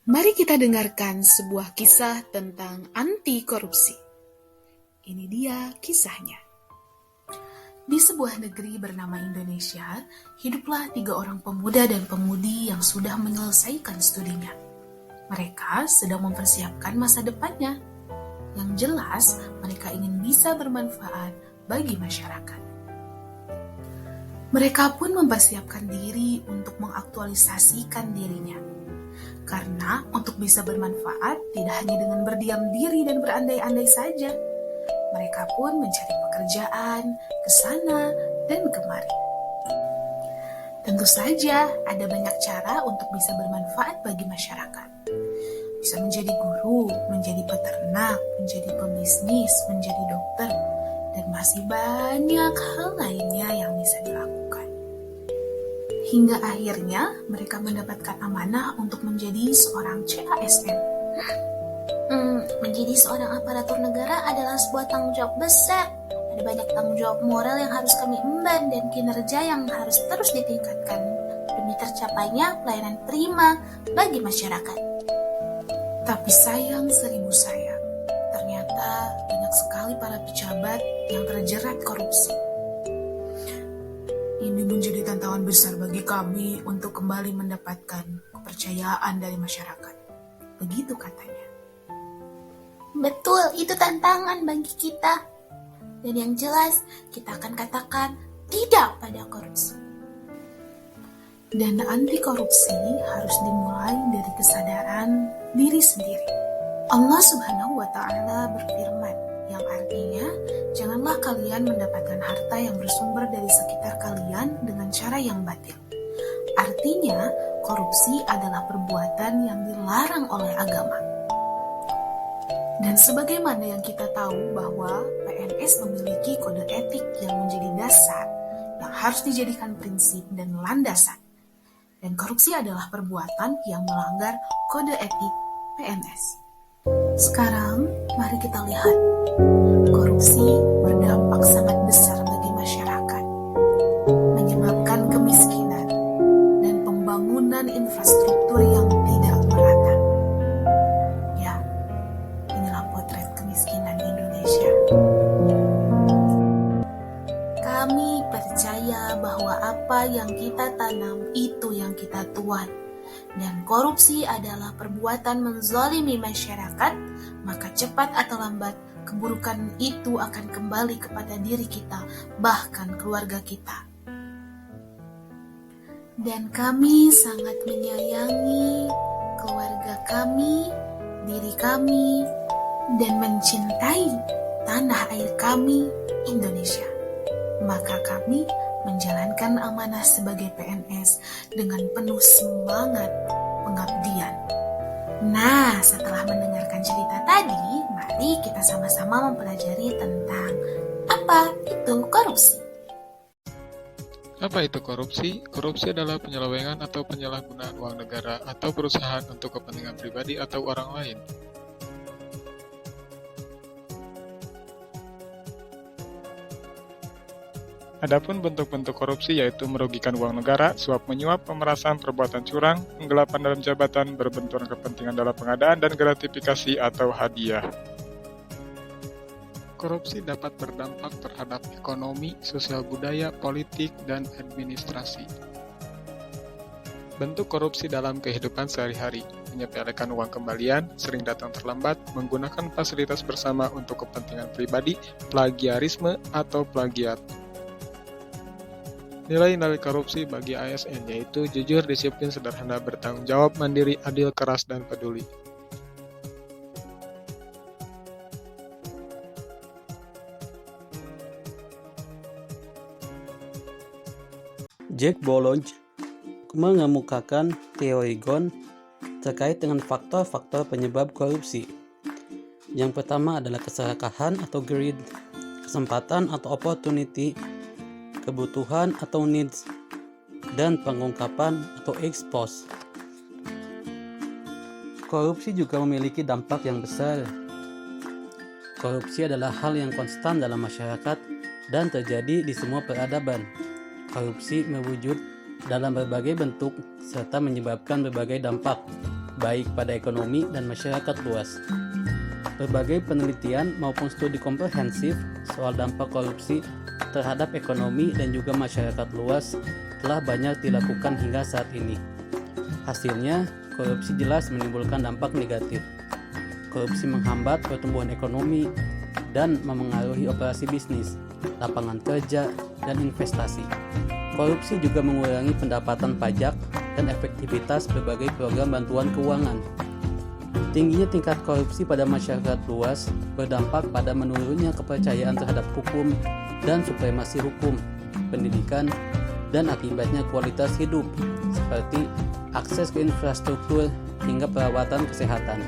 Mari kita dengarkan sebuah kisah tentang anti korupsi. Ini dia kisahnya. Di sebuah negeri bernama Indonesia, hiduplah 3 orang pemuda dan pemudi yang sudah menyelesaikan studinya. Mereka sedang mempersiapkan masa depannya. Yang jelas, mereka ingin bisa bermanfaat bagi masyarakat. Mereka pun mempersiapkan diri untuk mengaktualisasikan dirinya. Karena untuk bisa bermanfaat tidak hanya dengan berdiam diri dan berandai-andai saja. Mereka pun mencari pekerjaan ke sana dan kemari. Tentu saja ada banyak cara untuk bisa bermanfaat bagi masyarakat. Bisa menjadi guru, menjadi peternak, menjadi pebisnis, menjadi dokter, dan masih banyak hal lainnya yang bisa dilakukan. Hingga akhirnya mereka mendapatkan amanah untuk menjadi seorang CASN. Menjadi seorang aparatur negara adalah sebuah tanggung jawab besar. Ada banyak tanggung jawab moral yang harus kami emban dan kinerja yang harus terus ditingkatkan demi tercapainya pelayanan prima bagi masyarakat. Tapi sayang seribu sayang, ternyata banyak sekali para pejabat yang terjerat korupsi. Ini menjadi tantangan besar bagi kami untuk kembali mendapatkan kepercayaan dari masyarakat. Begitu katanya. Betul, itu tantangan bagi kita. Dan yang jelas, kita akan katakan tidak pada korupsi. Dan anti korupsi harus dimulai dari kesadaran diri sendiri. Allah Subhanahu wa Ta'ala berfirman, yang artinya, janganlah kalian mendapatkan harta yang bersumber dari sekitar kalian dengan cara yang batil. Artinya, korupsi adalah perbuatan yang dilarang oleh agama. Dan sebagaimana yang kita tahu bahwa PNS memiliki kode etik yang menjadi dasar, yang harus dijadikan prinsip dan landasan. Dan korupsi adalah perbuatan yang melanggar kode etik PNS. Sekarang, mari kita lihat. Korupsi berdampak sangat besar bagi masyarakat, menyebabkan kemiskinan dan pembangunan infrastruktur yang tidak merata. Ya, inilah potret kemiskinan Indonesia. Kami percaya bahwa apa yang kita tanam itu yang kita tuai. Dan korupsi adalah perbuatan menzalimi masyarakat, maka cepat atau lambat keburukan itu akan kembali kepada diri kita, bahkan keluarga kita. Dan kami sangat menyayangi keluarga kami, diri kami, dan mencintai tanah air kami, Indonesia. Maka kami menjalankan amanah sebagai PNS dengan penuh semangat pengabdian. Nah, setelah mendengarkan cerita tadi, mari kita sama-sama mempelajari tentang apa itu korupsi. Apa itu korupsi? Korupsi adalah penyelewengan atau penyalahgunaan uang negara atau perusahaan untuk kepentingan pribadi atau orang lain. Adapun bentuk-bentuk korupsi yaitu merugikan uang negara, suap menyuap, pemerasan, perbuatan curang, penggelapan dalam jabatan, berbenturan kepentingan dalam pengadaan, dan gratifikasi atau hadiah. Korupsi dapat berdampak terhadap ekonomi, sosial budaya, politik, dan administrasi. Bentuk korupsi dalam kehidupan sehari-hari, menyepelekan uang kembalian, sering datang terlambat, menggunakan fasilitas bersama untuk kepentingan pribadi, plagiarisme, atau plagiat. Nilai-nilai korupsi bagi ASN yaitu jujur, disiplin, sederhana, bertanggung jawab, mandiri, adil, keras, dan peduli. Jack Bologna mengemukakan teori GON terkait dengan faktor-faktor penyebab korupsi. Yang pertama adalah keserakahan atau greed, kesempatan atau opportunity, kebutuhan atau needs, dan pengungkapan atau expose. Korupsi juga memiliki dampak yang besar. Korupsi adalah hal yang konstan dalam masyarakat dan terjadi di semua peradaban. Korupsi mewujud dalam berbagai bentuk serta menyebabkan berbagai dampak. baik pada ekonomi dan masyarakat luas. Berbagai penelitian maupun studi komprehensif soal dampak korupsi terhadap ekonomi dan juga masyarakat luas telah banyak dilakukan hingga saat ini. Hasilnya, korupsi jelas menimbulkan dampak negatif. Korupsi menghambat pertumbuhan ekonomi dan memengaruhi operasi bisnis, lapangan kerja, dan investasi. Korupsi juga mengurangi pendapatan pajak dan efektivitas berbagai program bantuan keuangan. Tingginya tingkat korupsi pada masyarakat luas berdampak pada menurunnya kepercayaan terhadap hukum dan supremasi hukum, pendidikan, dan akibatnya kualitas hidup, seperti akses ke infrastruktur hingga perawatan kesehatan.